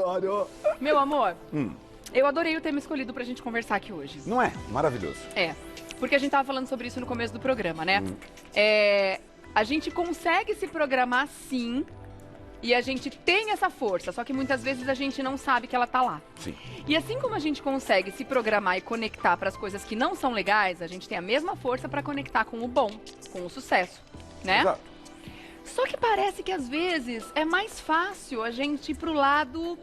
Adoro. Meu amor, eu adorei o tema escolhido pra gente conversar aqui hoje. Não é? Maravilhoso. É, porque a gente tava falando sobre isso no começo do programa, né? A gente consegue se programar sim, e a gente tem essa força, só que muitas vezes a gente não sabe que ela tá lá. Sim. E assim como a gente consegue se programar e conectar para as coisas que não são legais, a gente tem a mesma força para conectar com o bom, com o sucesso, né? Exato. Só que parece que às vezes é mais fácil a gente ir pro lado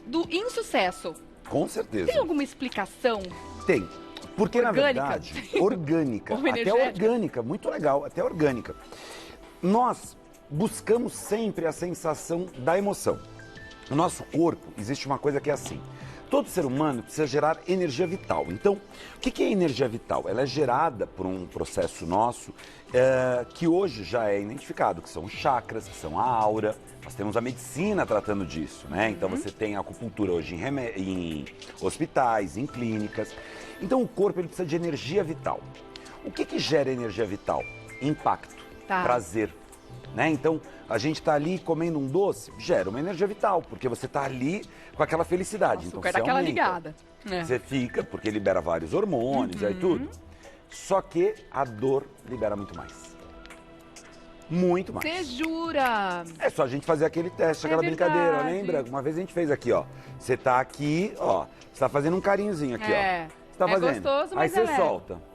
do insucesso. Com certeza. Tem alguma explicação? Tem. Porque, Orgânica? na verdade, orgânica, Ou até energética? orgânica, muito legal, até orgânica. Nós buscamos sempre a sensação da emoção. No nosso corpo existe uma coisa que é assim. Todo ser humano precisa gerar energia vital. Então, o que é energia vital? Ela é gerada por um processo nosso que hoje já é identificado, que são os chakras, que são a aura. Nós temos a medicina tratando disso, né? Então, você tem a acupuntura hoje em hospitais, em clínicas. Então, o corpo ele precisa de energia vital. O que gera energia vital? Impacto, prazer. Né? Então, a gente está ali comendo um doce, gera uma energia vital, porque você está ali com aquela felicidade. Nossa, então, quero você aquela aumenta. ligada. Você fica, porque libera vários hormônios e tudo. Só que a dor libera muito mais. Muito mais. Você jura? É só a gente fazer aquele teste, aquela verdade. brincadeira, lembra? Uma vez a gente fez aqui, ó. Você tá aqui, ó. Você tá fazendo um carinhozinho aqui, ó. Você tá fazendo. Gostoso, Aí mas você é leve. solta.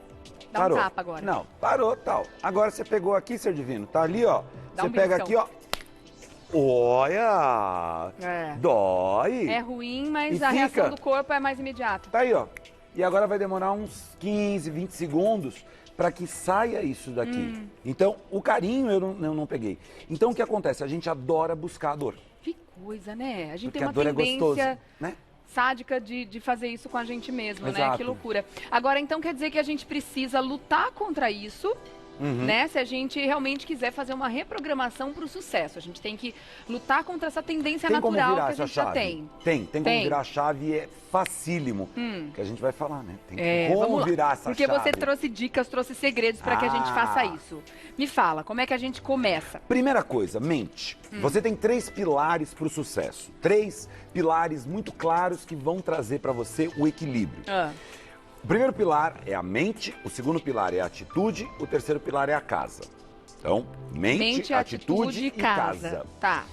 Dá um tapa agora. Não, parou, tal. Agora você pegou aqui, ser divino. Tá ali, ó. Dá Você um pega beliscão. aqui, ó. Olha! Dói. É ruim, mas E a reação fica. do corpo é mais imediata. Tá aí, ó. E agora vai demorar uns 15, 20 segundos para que saia isso daqui. Então, o carinho eu não peguei. Então, o que acontece? A gente adora buscar a dor. Que coisa, né? A gente Porque tem a uma dor é tendência gostosa, né? sádica de fazer isso com a gente mesmo, né? Exato. Que loucura. Agora, então, quer dizer que a gente precisa lutar contra isso, né? Se a gente realmente quiser fazer uma reprogramação para o sucesso. A gente tem que lutar contra essa tendência Tem como natural virar que a essa gente já chave? tem. Tem como virar a chave e é facílimo. Que a gente vai falar, né? Tem Vamos como lá. virar essa Porque chave. você trouxe dicas, trouxe segredos para que a gente faça isso. Me fala, como é que a gente começa? Primeira coisa, mente. Você tem 3 pilares para o sucesso. 3 pilares muito claros que vão trazer para você o equilíbrio. O primeiro pilar é a mente, o segundo pilar é a atitude, o terceiro pilar é a casa. Então, mente atitude e casa. Tá.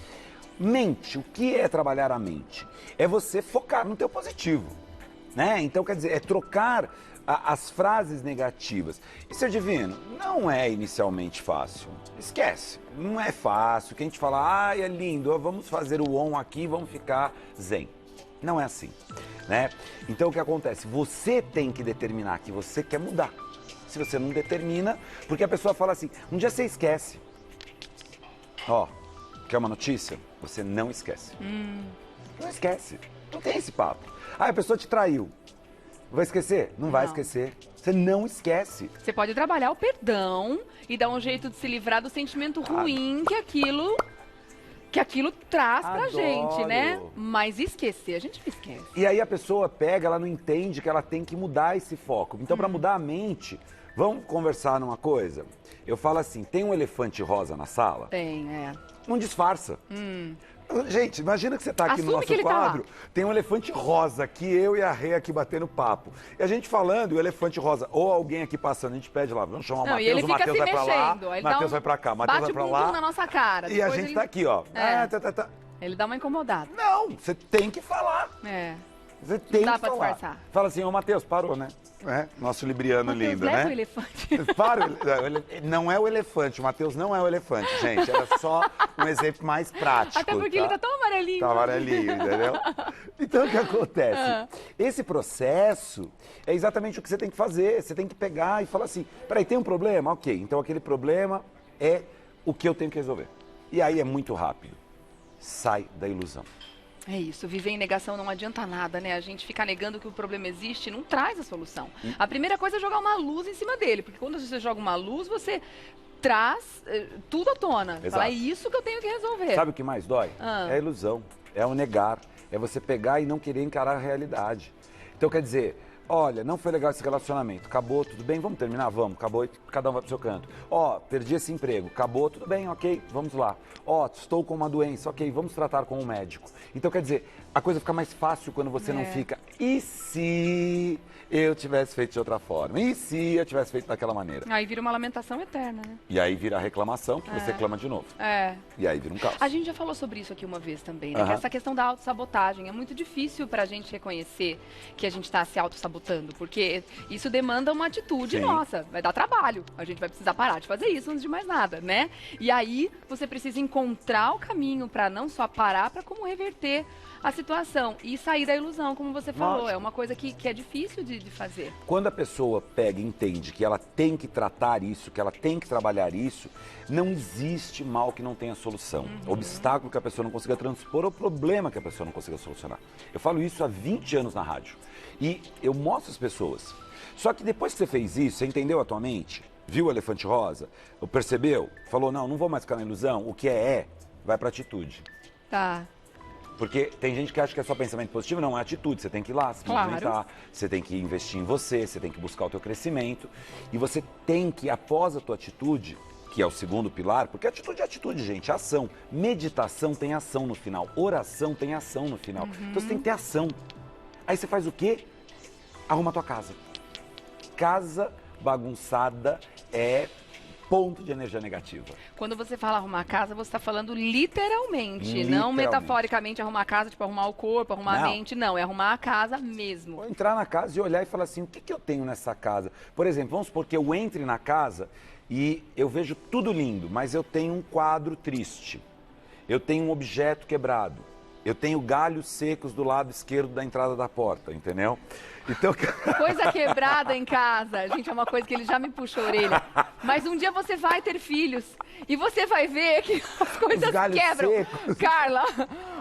Mente, o que é trabalhar a mente? É você focar no teu positivo, né? Então, quer dizer, é trocar as frases negativas. E ser divino, não é inicialmente fácil. Esquece, não é fácil. Quem te fala, ai, é lindo, vamos fazer o on aqui, vamos ficar zen. Não é assim, né? Então, o que acontece? Você tem que determinar que você quer mudar. Se você não determina, porque a pessoa fala assim, um dia você esquece. Ó, quer uma notícia? Você não esquece. Não esquece. Não tem esse papo. Ah, a pessoa te traiu. Vai esquecer? Não vai esquecer. Você não esquece. Você pode trabalhar o perdão e dar um jeito de se livrar do sentimento ruim que aquilo traz pra gente, né? Mas esquecer, a gente não esquece. E aí a pessoa pega, ela não entende que ela tem que mudar esse foco. Então, para mudar a mente, vamos conversar numa coisa? Eu falo assim, tem um elefante rosa na sala? Tem, Não disfarça. Gente, imagina que você tá aqui Assume no nosso que ele tá lá. quadro, tem um elefante rosa aqui, eu e a Rê aqui batendo papo. E a gente falando, e o elefante rosa, ou alguém aqui passando, a gente pede lá, vamos chamar o Não, e ele Matheus, o fica Matheus se vai pra lá, mexendo. Aí o ele dá Matheus vai pra cá, o Matheus bate vai o pra bumbum lá. na nossa cara. E a Depois gente ele... tá aqui, ó. Ele dá uma incomodada. Não, você tem que falar. Você tem Não dá que pra falar. disfarçar. Fala assim, ô Matheus, parou, né? Nosso libriano Matheus, lindo, leva né? o elefante. Para, não é o elefante, o Matheus não é o elefante, gente. Era só um exemplo mais prático. Até porque ele tá tão amarelinho. Tá amarelinho, entendeu? Então, o que acontece? Esse processo é exatamente o que você tem que fazer. Você tem que pegar e falar assim, peraí, tem um problema? Ok, então aquele problema é o que eu tenho que resolver. E aí é muito rápido. Sai da ilusão. É isso, viver em negação não adianta nada, né? A gente ficar negando que o problema existe não traz a solução. A primeira coisa é jogar uma luz em cima dele, porque quando você joga uma luz, você traz tudo à tona. Exato. Fala, é isso que eu tenho que resolver. Sabe o que mais dói? É a ilusão, é o negar, é você pegar e não querer encarar a realidade. Então, quer dizer, olha, não foi legal esse relacionamento, acabou, tudo bem, vamos terminar? Vamos, acabou e cada um vai pro seu canto. Ó, perdi esse emprego, acabou, tudo bem, ok, vamos lá. Ó, estou com uma doença, ok, vamos tratar com um médico. Então, quer dizer, a coisa fica mais fácil quando você não fica, e se eu tivesse feito de outra forma? E se eu tivesse feito daquela maneira? Aí vira uma lamentação eterna, né? E aí vira a reclamação, que você reclama de novo. E aí vira um caos. A gente já falou sobre isso aqui uma vez também, né? Que essa questão da autossabotagem. É muito difícil pra gente reconhecer que a gente tá se autossabotando, porque isso demanda uma atitude nossa. Vai dar trabalho. A gente vai precisar parar de fazer isso antes de mais nada, né? E aí você precisa encontrar o caminho pra não só parar, pra como reverter a situação e sair da ilusão, como você falou. Lógico. É uma coisa que é difícil de fazer. Quando a pessoa pega e entende que ela tem que tratar isso, que ela tem que trabalhar isso, não existe mal que não tenha solução. Obstáculo que a pessoa não consiga transpor ou problema que a pessoa não consiga solucionar. Eu falo isso há 20 anos na rádio. E eu mostro às pessoas. Só que depois que você fez isso, você entendeu a tua mente? Viu o elefante rosa? Percebeu? Falou, não vou mais ficar na ilusão. O que vai pra atitude. Tá. Porque tem gente que acha que é só pensamento positivo, não, é atitude. Você tem que ir lá, se movimentar, você tem que investir em você, você tem que buscar o teu crescimento. E você tem que, após a tua atitude, que é o segundo pilar, porque atitude é atitude, gente, é ação. Meditação tem ação no final, oração tem ação no final. Então você tem que ter ação. Aí você faz o quê? Arruma a tua casa. Casa bagunçada é ponto de energia negativa. Quando você fala arrumar a casa, você está falando literalmente, não metaforicamente arrumar a casa, tipo arrumar o corpo, arrumar a mente, não, é arrumar a casa mesmo. Vou entrar na casa e olhar e falar assim, o que eu tenho nessa casa? Por exemplo, vamos supor que eu entre na casa e eu vejo tudo lindo, mas eu tenho um quadro triste, eu tenho um objeto quebrado, eu tenho galhos secos do lado esquerdo da entrada da porta, entendeu? Então... Coisa quebrada em casa, gente, é uma coisa que ele já me puxou a orelha. Mas um dia você vai ter filhos e você vai ver que as coisas quebram. Secos. Carla,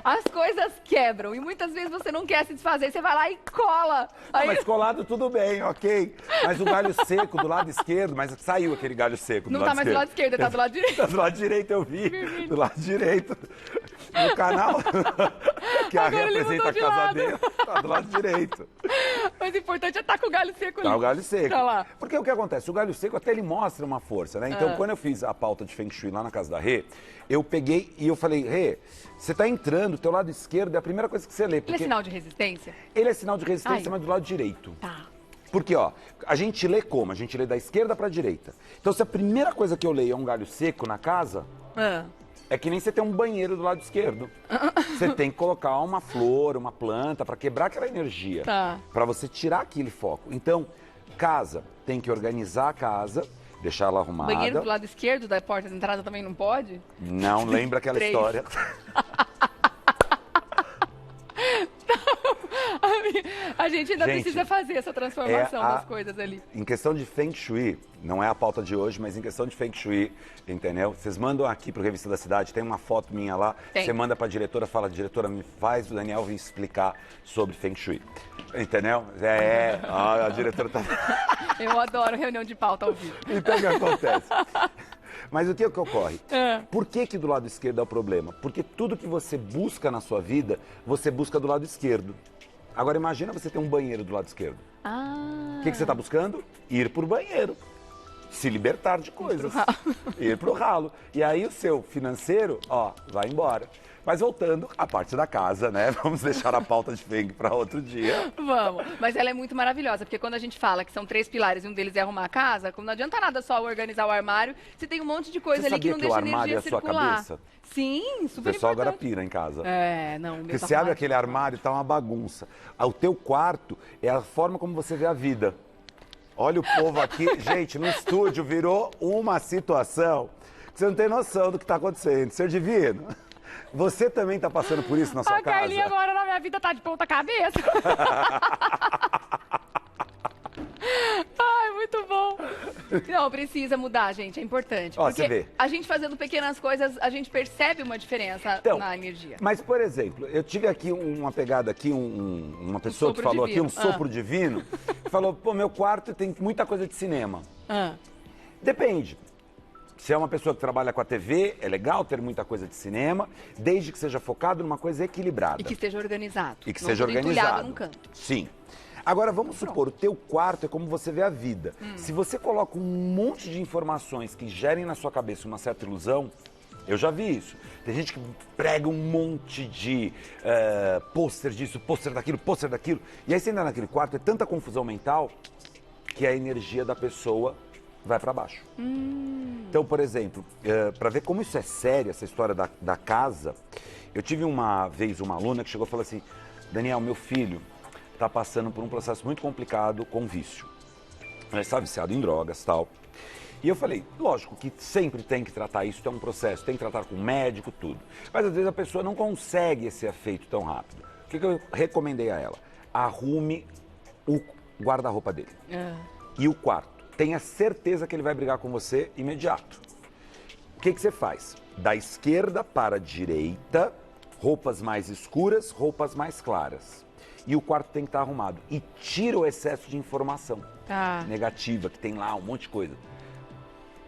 as coisas quebram e muitas vezes você não quer se desfazer, você vai lá e cola. Aí... Mas colado tudo bem, ok. Mas o galho seco do lado esquerdo, mas saiu aquele galho seco do lado esquerdo. Não tá mais do lado esquerdo, tá do lado direito. Tá do lado direito, eu vi. Do lado direito. No canal que a representa a casa dele, tá do lado direito. Mas o importante é estar com o galho seco ali. Tá o galho seco. Tá lá. Porque o que acontece? O galho seco até ele mostra uma força, né? Então, quando eu fiz a pauta de Feng Shui lá na casa da Rê, eu peguei e eu falei, Rê, você tá entrando, teu lado esquerdo é a primeira coisa que você lê. Ele é sinal de resistência? Ele é sinal de resistência, mas do lado direito. Tá. Porque, ó, a gente lê como? A gente lê da esquerda pra direita. Então, se a primeira coisa que eu leio é um galho seco na casa... É que nem você tem um banheiro do lado esquerdo. Você tem que colocar uma flor, uma planta para quebrar aquela energia. Tá. Para você tirar aquele foco. Então, casa, tem que organizar a casa, deixar ela arrumada. Banheiro do lado esquerdo da porta de entrada também não pode? Não lembra aquela história. A gente ainda precisa fazer essa transformação das coisas ali. Em questão de Feng Shui, não é a pauta de hoje, mas em questão de Feng Shui, entendeu? Vocês mandam aqui pro Revista da Cidade, tem uma foto minha lá, você manda pra diretora, fala, diretora, me faz o Daniel vir explicar sobre Feng Shui. Entendeu? A diretora tá... Eu adoro reunião de pauta ao vivo. Então o que acontece? Mas o que ocorre? Por que do lado esquerdo é o problema? Porque tudo que você busca na sua vida, você busca do lado esquerdo. Agora imagina você ter um banheiro do lado esquerdo. O que você está buscando? Ir pro banheiro. Se libertar de coisas. Ir pro ralo. E aí o seu financeiro, vai embora. Mas voltando à parte da casa, né? Vamos deixar a pauta de Feng para outro dia. Vamos. Mas ela é muito maravilhosa, porque quando a gente fala que são 3 pilares e um deles é arrumar a casa, como não adianta nada só organizar o armário, você tem um monte de coisa ali que não deixa energia circular. Você sabia que o armário é a sua cabeça? Sim, super O pessoal importante. agora pira em casa. Não. Porque você abre aquele armário e tá uma bagunça. O teu quarto é a forma como você vê a vida. Olha o povo aqui. Gente, no estúdio virou uma situação que você não tem noção do que tá acontecendo. Ser divino. Você também tá passando por isso na sua casa? A Carlinha agora na minha vida tá de ponta cabeça. Ai, muito bom. Não, precisa mudar, gente, é importante. Porque você vê. A gente fazendo pequenas coisas, a gente percebe uma diferença na energia. Mas, por exemplo, eu tive aqui uma pegada aqui, uma pessoa que falou divino. aqui, um sopro divino, que falou, pô, meu quarto tem muita coisa de cinema. Depende. Se é uma pessoa que trabalha com a TV, é legal ter muita coisa de cinema, desde que seja focado numa coisa equilibrada. E que esteja organizado. E que seja organizado. Num canto. Sim. Agora, vamos supor, o teu quarto é como você vê a vida. Se você coloca um monte de informações que gerem na sua cabeça uma certa ilusão, eu já vi isso. Tem gente que prega um monte de pôster disso, pôster daquilo. E aí você entra naquele quarto, é tanta confusão mental que a energia da pessoa vai para baixo. Então, por exemplo, para ver como isso é sério, essa história da casa, eu tive uma vez uma aluna que chegou e falou assim, Daniel, meu filho está passando por um processo muito complicado com vício. Ele está viciado em drogas e tal. E eu falei, lógico que sempre tem que tratar isso, é um processo, tem que tratar com médico, tudo. Mas às vezes a pessoa não consegue esse efeito tão rápido. O que eu recomendei a ela? Arrume o guarda-roupa dele e o quarto. Tenha certeza que ele vai brigar com você imediato. O que você faz? Da esquerda para a direita, roupas mais escuras, roupas mais claras. E o quarto tem que estar arrumado. E tira o excesso de informação negativa, que tem lá um monte de coisa.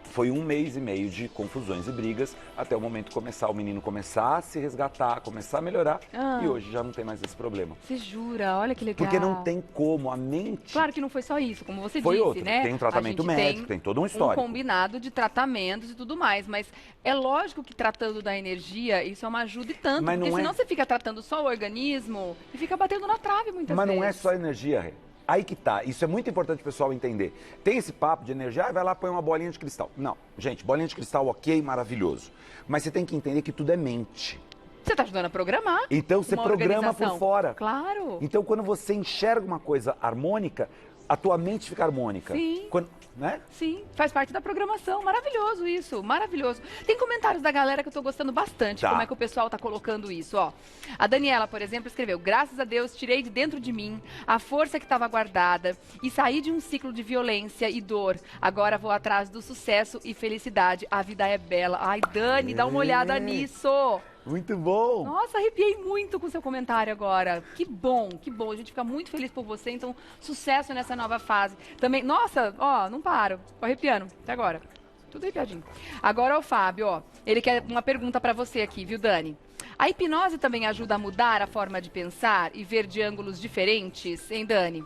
Foi 1 mês e meio de confusões e brigas, até o momento o menino começar a se resgatar, começar a melhorar, e hoje já não tem mais esse problema. Você jura? Olha que legal. Porque não tem como, a mente... Claro que não foi só isso, como você foi disse, outro. né? Tem um tratamento médico, tem todo um histórico. Um combinado de tratamentos e tudo mais, mas é lógico que tratando da energia, isso é uma ajuda e tanto, Mas porque não senão você fica tratando só o organismo e fica batendo na trave muitas vezes. Mas não é só energia, Rê. Aí que tá, isso é muito importante o pessoal entender. Tem esse papo de energia, vai lá põe uma bolinha de cristal. Não, gente, bolinha de cristal ok, maravilhoso. Mas você tem que entender que tudo é mente. Você está ajudando a programar. Então você programa por fora. Claro. Então quando você enxerga uma coisa harmônica, a tua mente fica harmônica. Sim. Né? Sim, faz parte da programação. Maravilhoso isso, maravilhoso. Tem comentários da galera que eu tô gostando bastante, como é que o pessoal tá colocando isso, ó. A Daniela, por exemplo, escreveu, graças a Deus, tirei de dentro de mim a força que estava guardada e saí de um ciclo de violência e dor. Agora vou atrás do sucesso e felicidade. A vida é bela. Ai, Dani, dá uma olhada nisso. Muito bom! Nossa, arrepiei muito com o seu comentário agora. Que bom, que bom. A gente fica muito feliz por você, então sucesso nessa nova fase. Também, nossa, ó, não paro. Tô arrepiando, até agora. Tudo arrepiadinho. Agora o Fábio, ó, ele quer uma pergunta pra você aqui, viu, Dani? A hipnose também ajuda a mudar a forma de pensar e ver de ângulos diferentes, hein, Dani?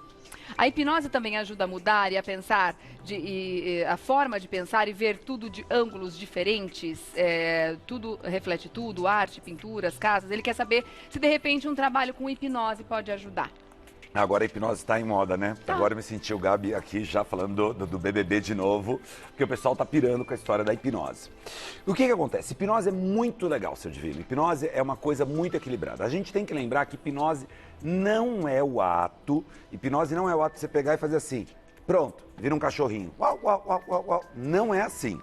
A hipnose também ajuda a mudar e a pensar, a forma de pensar e ver tudo de ângulos diferentes, tudo reflete tudo, arte, pinturas, casas. Ele quer saber se de repente um trabalho com hipnose pode ajudar. Agora a hipnose está em moda, né? Tá. Agora eu me senti o Gabi aqui já falando do BBB de novo, porque o pessoal tá pirando com a história da hipnose. O que acontece? Hipnose é muito legal, seu Divino. Hipnose é uma coisa muito equilibrada. A gente tem que lembrar que hipnose não é o ato de você pegar e fazer assim, pronto, vira um cachorrinho. Uau, uau, uau, uau, uau. Não é assim.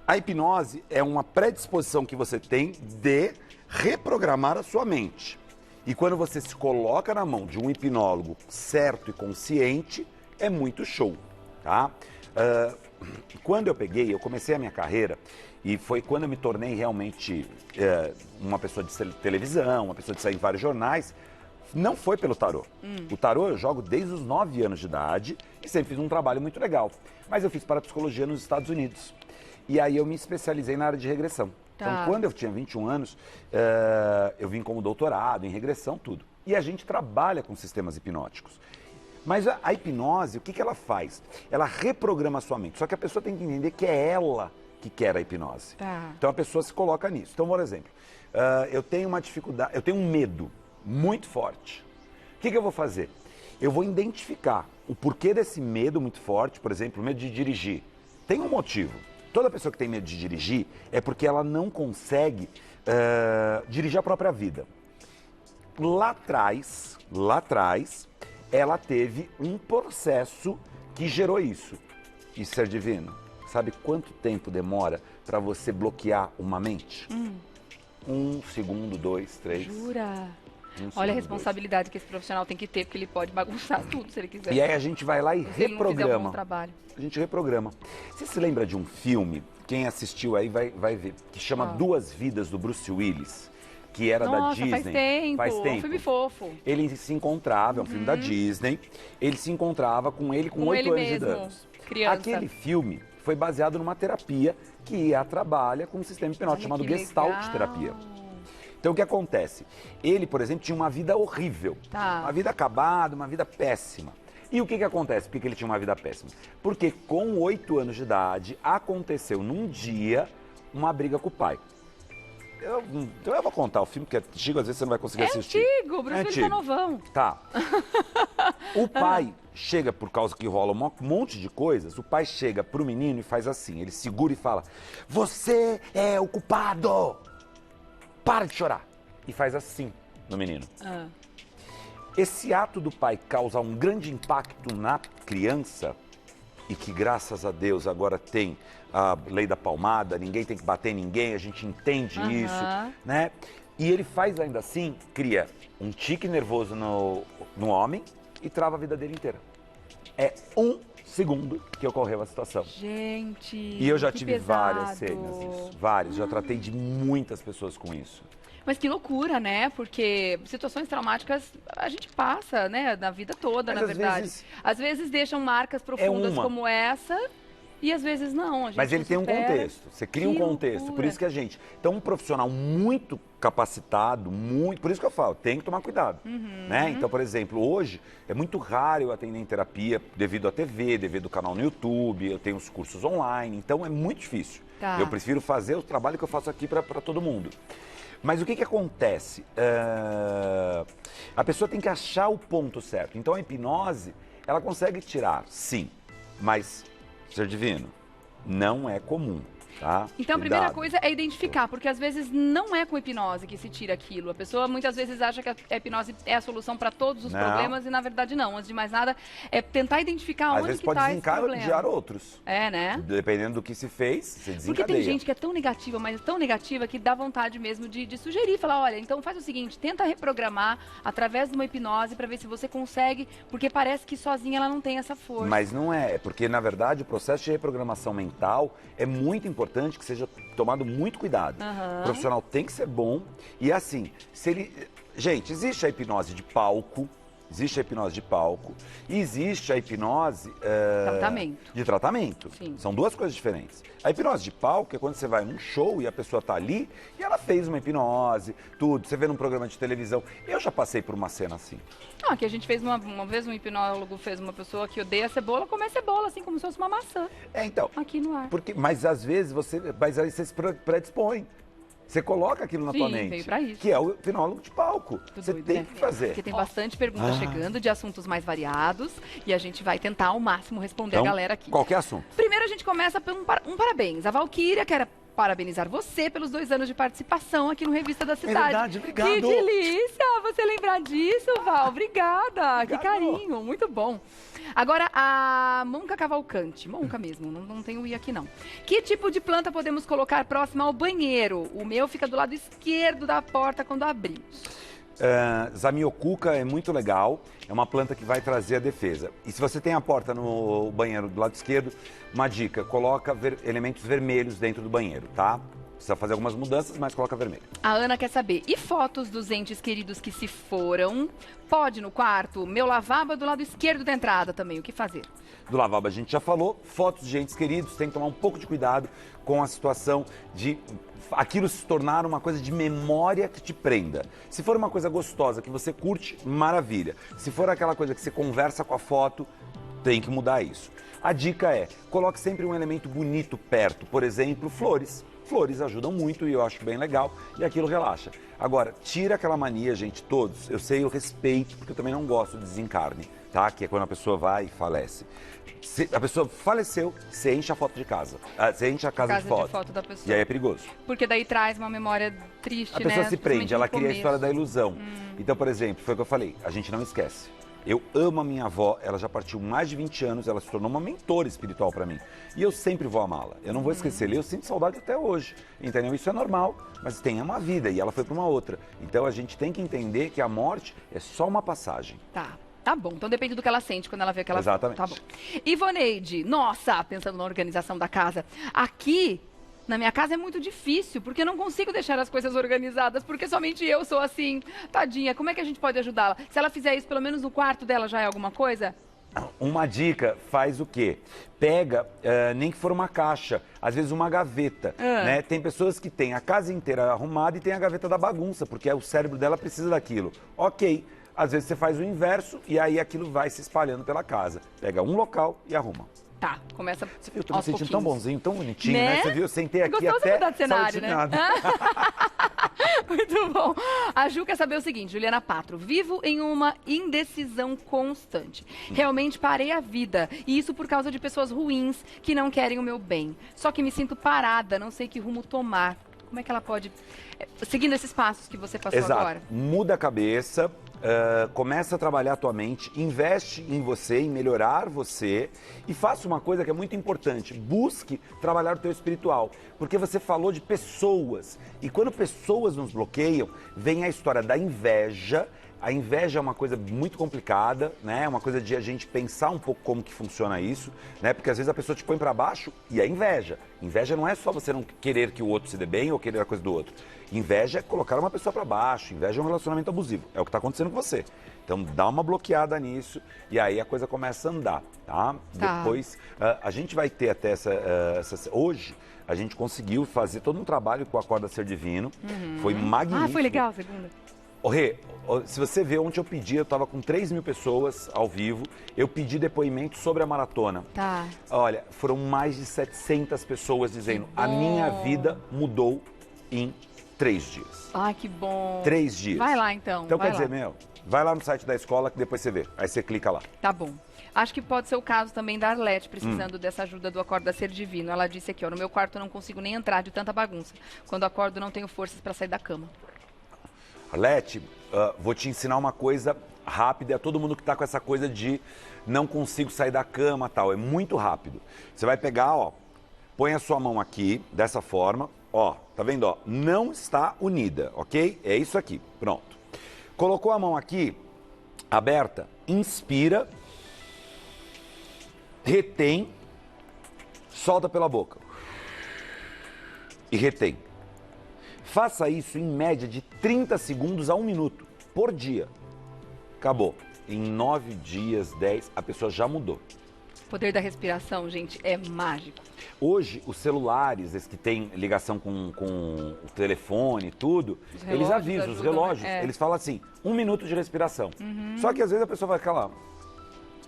A hipnose é uma predisposição que você tem de reprogramar a sua mente. E quando você se coloca na mão de um hipnólogo certo e consciente, é muito show, tá? Quando eu comecei a minha carreira, e foi quando eu me tornei realmente uma pessoa de televisão, uma pessoa de sair em vários jornais, não foi pelo tarô. O tarô eu jogo desde os 9 anos de idade e sempre fiz um trabalho muito legal. Mas eu fiz parapsicologia nos Estados Unidos. E aí eu me especializei na área de regressão. Então, quando eu tinha 21 anos, eu vim como doutorado em regressão, tudo. E a gente trabalha com sistemas hipnóticos. Mas a hipnose, o que ela faz? Ela reprograma a sua mente. Só que a pessoa tem que entender que é ela que quer a hipnose. Então, a pessoa se coloca nisso. Então, por exemplo, eu tenho uma dificuldade, eu tenho um medo muito forte. O que eu vou fazer? Eu vou identificar o porquê desse medo muito forte, por exemplo, o medo de dirigir. Tem um motivo. Toda pessoa que tem medo de dirigir é porque ela não consegue dirigir a própria vida. Lá atrás, ela teve um processo que gerou isso. E, ser divino, sabe quanto tempo demora para você bloquear uma mente? 1 segundo, 2, 3. Jura? Olha a responsabilidade que esse profissional tem que ter, porque ele pode bagunçar tudo se ele quiser. E aí a gente vai lá e se ele não fizer um bom trabalho. A gente reprograma. Você se lembra de um filme, quem assistiu aí vai ver, que chama Duas Vidas, do Bruce Willis, que era da Disney. Faz tempo. Um filme fofo. Ele se encontrava, é um filme da Disney, ele se encontrava com 8 anos de idade. Criança. Aquele filme foi baseado numa terapia que trabalha com um sistema hipnótico chamado Gestalt terapia. Então o que acontece? Ele, por exemplo, tinha uma vida horrível. Tá. Uma vida acabada, uma vida péssima. E o que acontece? Por que ele tinha uma vida péssima? Porque com 8 anos de idade, aconteceu num dia uma briga com o pai. Então eu vou contar o filme, porque é antigo, às vezes você não vai conseguir assistir. Antigo, o Bruce Willis tá novão. Tá. O pai chega, por causa que rola um monte de coisas, o pai chega pro menino e faz assim, ele segura e fala, você é o culpado, para de chorar. E faz assim no menino. Esse ato do pai causa um grande impacto na criança e que, graças a Deus, agora tem a lei da palmada, ninguém tem que bater em ninguém, a gente entende isso, né? E ele faz ainda assim, cria um tique nervoso no homem e trava a vida dele inteira. É 1 segundo que ocorreu a situação. Gente, e eu já tive pesado. várias cenas disso, várias, já tratei de muitas pessoas com isso. Mas que loucura, né? Porque situações traumáticas a gente passa, né? Na vida toda, Mas na verdade. Às vezes deixam marcas profundas como essa e às vezes não. A gente Mas ele tem um contexto, você cria um contexto. Loucura. Por isso que a gente... Então, um profissional muito capacitado, por isso que eu falo, tem que tomar cuidado. Né? Então, por exemplo, hoje é muito raro eu atender em terapia devido à TV, devido ao canal no YouTube, eu tenho os cursos online, então é muito difícil. Tá. Eu prefiro fazer o trabalho que eu faço aqui para todo mundo. Mas o que acontece? A pessoa tem que achar o ponto certo. Então a hipnose, ela consegue tirar, sim, mas, ser divino, não é comum, tá? Então a Cuidado. primeira coisa é identificar, porque às vezes não é com hipnose que se tira aquilo. A pessoa muitas vezes acha que a hipnose é a solução para todos os problemas e na verdade não. Antes de mais nada, é tentar identificar onde que está esse problema. Às vezes pode desencadear outros. É, né? Dependendo do que se fez, você desencadeia. Porque tem gente que é tão negativa, mas tão negativa que dá vontade mesmo de sugerir, falar, olha, então faz o seguinte, tenta reprogramar através de uma hipnose para ver se você consegue, porque parece que sozinha ela não tem essa força. Mas não é porque na verdade o processo de reprogramação mental é muito importante que seja tomado muito cuidado. O profissional tem que ser bom e assim, se ele... Gente, existe a hipnose de palco, e existe a hipnose de tratamento. Sim. São duas coisas diferentes. A hipnose de palco é quando você vai num show e a pessoa tá ali e ela fez uma hipnose, tudo. Você vê num programa de televisão. Eu já passei por uma cena assim. Ah, que a gente fez uma vez, um hipnólogo fez uma pessoa que odeia cebola, comer cebola, assim, como se fosse uma maçã. Então. Aqui no ar. Mas às vezes mas aí você se predispõe. Você coloca aquilo na tua mente. Veio pra isso. Que é o hipnólogo de palco. Você Doido, tem né? que fazer. Porque tem bastante pergunta chegando de assuntos mais variados e a gente vai tentar ao máximo responder Então, a galera aqui. qualquer assunto. Primeiro a gente começa por um parabéns. A Valquíria quer parabenizar você pelos 2 anos de participação aqui no Revista da Cidade. Verdade, obrigado. Que delícia você lembrar disso, Val. Obrigada. Que carinho, muito bom. Agora, a Monca Cavalcante. Monca mesmo, não tem o i aqui não. Que tipo de planta podemos colocar próximo ao banheiro? O meu fica do lado esquerdo da porta quando abrimos. Zamioculca é muito legal, é uma planta que vai trazer a defesa. E se você tem a porta no banheiro do lado esquerdo, uma dica, coloca elementos vermelhos dentro do banheiro, tá? Precisa fazer algumas mudanças, mas coloca vermelho. A Ana quer saber, e fotos dos entes queridos que se foram? Pode no quarto? Meu lavabo é do lado esquerdo da entrada também, o que fazer? Do lavabo a gente já falou, fotos de entes queridos, tem que tomar um pouco de cuidado com a situação de aquilo se tornar uma coisa de memória que te prenda. Se for uma coisa gostosa que você curte, maravilha. Se for aquela coisa que você conversa com a foto, tem que mudar isso. A dica é, coloque sempre um elemento bonito perto, por exemplo, flores. Flores ajudam muito e eu acho bem legal e aquilo relaxa. Agora, tira aquela mania, gente, todos. Eu sei, eu respeito, porque eu também não gosto de desencarne, tá? Que é quando a pessoa vai e falece. Se a pessoa faleceu, você enche a foto de casa. Você enche a casa de foto da pessoa. E aí é perigoso. Porque daí traz uma memória triste, né? A pessoa se prende, ela cria a história da ilusão. Hum. Então, por exemplo, foi o que eu falei, a gente não esquece. Eu amo a minha avó, ela já partiu mais de 20 anos, ela se tornou uma mentora espiritual para mim. E eu sempre vou amá-la. Eu não vou esquecer, eu sinto saudade até hoje. Entendeu? Isso é normal, mas tem uma vida e ela foi para uma outra. Então a gente tem que entender que a morte é só uma passagem. Tá bom, então depende do que ela sente quando ela vê aquela Exatamente. Tá bom. Ivoneide, nossa, pensando na organização da casa. Aqui, na minha casa é muito difícil, porque eu não consigo deixar as coisas organizadas, porque somente eu sou assim. Tadinha, como é que a gente pode ajudá-la? Se ela fizer isso pelo menos no quarto dela, já é alguma coisa? Uma dica, faz o quê? Pega, nem que for uma caixa, às vezes uma gaveta, né? Tem pessoas que têm a casa inteira arrumada e tem a gaveta da bagunça, porque o cérebro dela precisa daquilo. Ok, às vezes você faz o inverso e aí aquilo vai se espalhando pela casa. Pega um local e arruma. Tá, começa. Você viu, eu tô me sentindo tão bonzinho, tão bonitinho, né? Você viu, eu sentei aqui Gostoso até... mudar de cenário, né? Muito bom. A Ju quer saber o seguinte, Juliana Patro. Vivo em uma indecisão constante. Realmente parei a vida. E isso por causa de pessoas ruins que não querem o meu bem. Só que me sinto parada, não sei que rumo tomar. Como é que ela pode... Seguindo esses passos que você passou agora. Muda a cabeça, começa a trabalhar a tua mente, investe em você, em melhorar você e faça uma coisa que é muito importante. Busque trabalhar o teu espiritual. Porque você falou de pessoas. E quando pessoas nos bloqueiam, vem a história da inveja. A inveja é uma coisa muito complicada, né? É uma coisa de a gente pensar um pouco como que funciona isso, né? Porque às vezes a pessoa te põe para baixo e é inveja. Inveja não é só você não querer que o outro se dê bem ou querer a coisa do outro. Inveja é colocar uma pessoa para baixo. Inveja é um relacionamento abusivo. É o que está acontecendo com você. Então dá uma bloqueada nisso e aí a coisa começa a andar, tá? Depois a gente vai ter até hoje a gente conseguiu fazer todo um trabalho com o Acorda Ser Divino. Foi magnífico. Ah, foi legal a segunda. Ô, Rê, se você vê, ontem eu estava com 3.000 pessoas ao vivo, eu pedi depoimento sobre a maratona. Tá. Olha, foram mais de 700 pessoas dizendo, a minha vida mudou em 3 dias. Ai, que bom. 3 dias. Vai lá, então. Então, vai quer dizer, vai lá no site da escola que depois você vê. Aí você clica lá. Tá bom. Acho que pode ser o caso também da Arlete, precisando dessa ajuda do Acorda Ser Divino. Ela disse aqui, ó, no meu quarto eu não consigo nem entrar de tanta bagunça. Quando acordo não tenho forças para sair da cama. Arlete, vou te ensinar uma coisa rápida. É todo mundo que está com essa coisa de não consigo sair da cama tal. É muito rápido. Você vai pegar, ó, põe a sua mão aqui, dessa forma. Ó, tá vendo, ó? Não está unida, ok? É isso aqui, pronto. Colocou a mão aqui, aberta, inspira, retém, solta pela boca. E retém. Faça isso em média de 30 segundos a 1 minuto por dia. Acabou. Em 9 dias, 10, a pessoa já mudou. O poder da respiração, gente, é mágico. Hoje, os celulares, esses que têm ligação com o telefone e tudo, eles avisam, os relógios, eles falam assim, 1 minuto de respiração. Só que às vezes a pessoa vai ficar lá.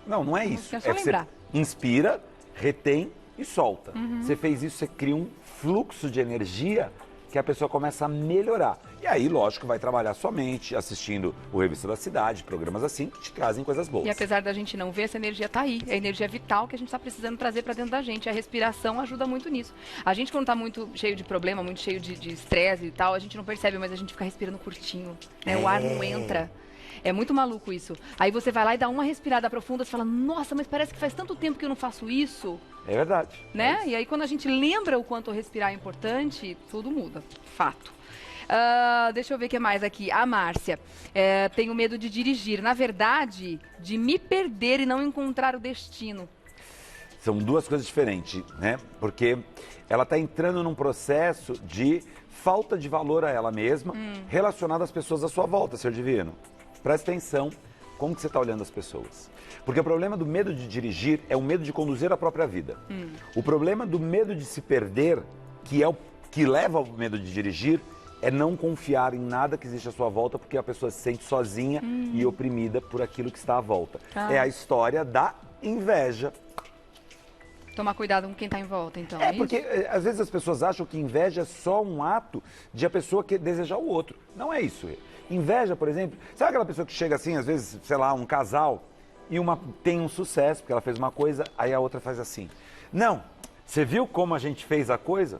Não é isso. É só lembrar. Você inspira, retém e solta. Você fez isso, você cria um fluxo de energia que a pessoa começa a melhorar. E aí, lógico, vai trabalhar sua mente, assistindo o Revista da Cidade, programas assim, que te trazem coisas boas. E apesar da gente não ver, essa energia tá aí. É a energia vital que a gente está precisando trazer para dentro da gente. A respiração ajuda muito nisso. A gente, quando tá muito cheio de problema, muito cheio de estresse e tal, a gente não percebe, mas a gente fica respirando curtinho, né? O ar não entra. É muito maluco isso. Aí você vai lá e dá uma respirada profunda, você fala, nossa, mas parece que faz tanto tempo que eu não faço isso. É verdade. Né? E aí quando a gente lembra o quanto respirar é importante, tudo muda. Fato. Deixa eu ver o que mais aqui. A Márcia. Tenho medo de dirigir. Na verdade, de me perder e não encontrar o destino. São duas coisas diferentes, né? Porque ela está entrando num processo de falta de valor a ela mesma, relacionado às pessoas à sua volta, Ser Divino. Presta atenção como que você está olhando as pessoas. Porque o problema do medo de dirigir é o medo de conduzir a própria vida. O problema do medo de se perder, que é o que leva ao medo de dirigir, é não confiar em nada que existe à sua volta, porque a pessoa se sente sozinha e oprimida por aquilo que está à volta. É a história da inveja. Tomar cuidado com quem está em volta, então. Porque às vezes as pessoas acham que inveja é só um ato de a pessoa que desejar o outro. Não é isso. Inveja, por exemplo, sabe aquela pessoa que chega assim, às vezes, sei lá, um casal, e uma tem um sucesso, porque ela fez uma coisa, aí a outra faz assim. Não, você viu como a gente fez a coisa?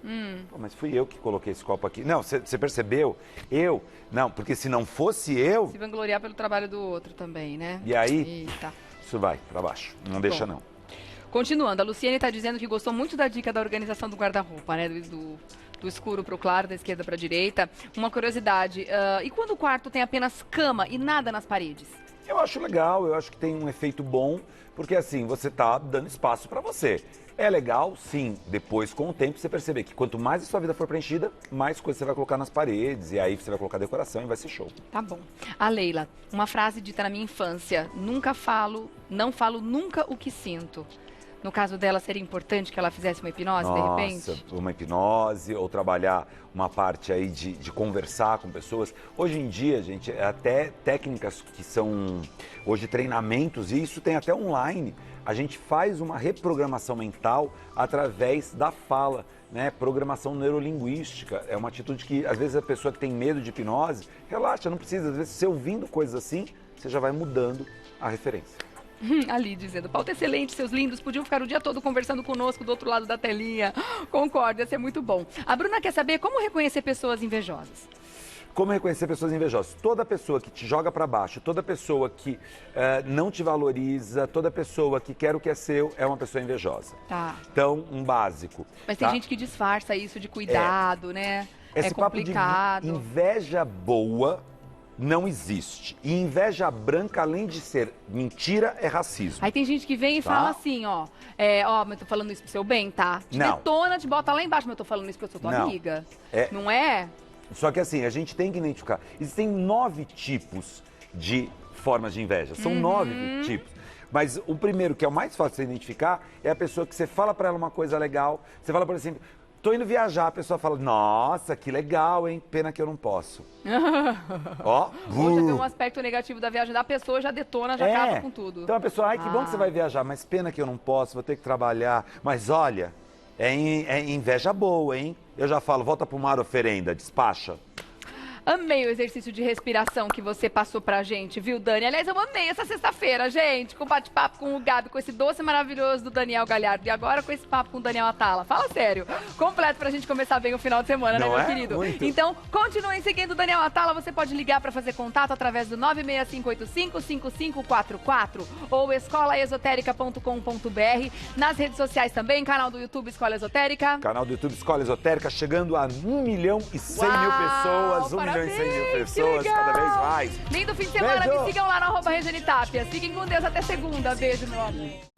Pô, mas fui eu que coloquei esse copo aqui. Não, você percebeu? Eu? Não, porque se não fosse eu... Se vangloriar pelo trabalho do outro também, né? E aí, Eita. Isso vai pra baixo. Não deixa, não. Continuando, a Luciane está dizendo que gostou muito da dica da organização do guarda-roupa, né? Do escuro para o claro, da esquerda para a direita. Uma curiosidade, e quando o quarto tem apenas cama e nada nas paredes? Eu acho legal, eu acho que tem um efeito bom, porque assim, você está dando espaço para você. É legal, sim, depois com o tempo você perceber que quanto mais a sua vida for preenchida, mais coisas você vai colocar nas paredes, e aí você vai colocar decoração e vai ser show. Tá bom. A Leila, uma frase dita na minha infância: não falo nunca o que sinto. No caso dela, seria importante que ela fizesse uma hipnose, de repente? Uma hipnose, ou trabalhar uma parte aí de conversar com pessoas. Hoje em dia, gente, até técnicas que são, hoje, treinamentos, e isso tem até online. A gente faz uma reprogramação mental através da fala, né? Programação neurolinguística. É uma atitude que, às vezes, a pessoa que tem medo de hipnose, relaxa, não precisa. Às vezes, você ouvindo coisas assim, você já vai mudando a referência. Ali dizendo, pauta excelente, seus lindos, podiam ficar o dia todo conversando conosco do outro lado da telinha. Concordo, ia ser muito bom. A Bruna quer saber como reconhecer pessoas invejosas. Como reconhecer pessoas invejosas? Toda pessoa que te joga para baixo, toda pessoa que não te valoriza, toda pessoa que quer o que é seu, é uma pessoa invejosa. Tá. Então, um básico. Mas tem gente que disfarça isso de cuidado, né? Esse complicado. Papo de inveja boa não existe. E inveja branca, além de ser mentira, é racismo. Aí tem gente que vem e fala assim, ó, mas eu tô falando isso pro seu bem, tá? Te detona, te bota lá embaixo, mas eu tô falando isso porque eu sou tua amiga. Não é? Só que assim, a gente tem que identificar. Existem 9 tipos de formas de inveja. São 9 tipos. Mas o primeiro, que é o mais fácil de você identificar, é a pessoa que você fala pra ela uma coisa legal. Você fala, por exemplo, tô indo viajar, a pessoa fala, nossa, que legal, hein? Pena que eu não posso. Ó, ou já tem um aspecto negativo da viagem da pessoa, já detona, já acaba com tudo. Então a pessoa, ai, que bom que você vai viajar, mas pena que eu não posso, vou ter que trabalhar. Mas olha, é inveja boa, hein? Eu já falo, volta pro mar, oferenda, despacha. Amei o exercício de respiração que você passou pra gente, viu, Dani? Aliás, eu amei essa sexta-feira, gente, com o bate-papo com o Gabi, com esse doce maravilhoso do Daniel Galhardo. E agora com esse papo com o Daniel Atala. Fala sério, completo pra gente começar bem o final de semana, né, meu querido? Muito. Então, continuem seguindo o Daniel Atala. Você pode ligar pra fazer contato através do 965855544 ou escolaesotérica.com.br. Nas redes sociais também, canal do YouTube Escola Esotérica. Canal do YouTube Escola Esotérica, chegando a 1.100.000 pessoas, 1.100.000 pessoas, cada vez mais. Lindo fim de semana, me sigam lá no @Regiane Tapia. Fiquem com Deus até segunda. Beijo, meu amor.